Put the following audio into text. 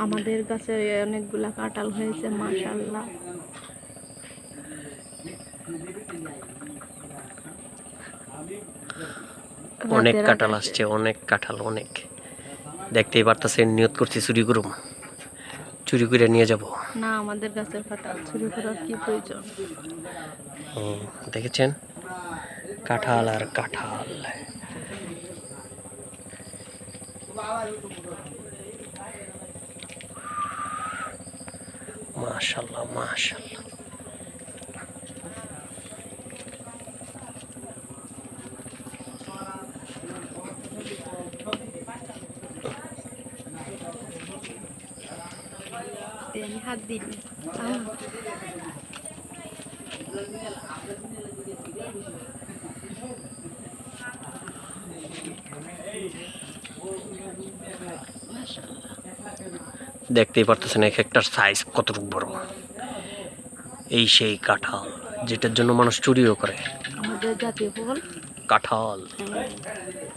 আমাদের গাছে অনেকগুলা কাঁঠাল হয়েছে মাশাআল্লাহ। অনেক রাতের কাঁঠাল আকাশে আসছে, অনেক কাঁঠাল, অনেক। দেখতেই পারতেছেন, নিয়ত করছি চুরি করুম, চুরি করে নিয়ে যাব। না, আমাদের গাছের কাঁঠাল চুরি করার কি প্রয়োজন? দেখেছেন, কাঁঠাল আর কাঁঠাল। মাশাআল্লাহ মাশাআল্লাহ। আমি হাত দিইনি। দেখতেই পারতেছেন এক একটার সাইজ কতটুকু বড়। এই সেই কাঁঠাল যেটার জন্য মানুষ চুরিও করে। আমাদের জাতীয় ফল কাঁঠাল।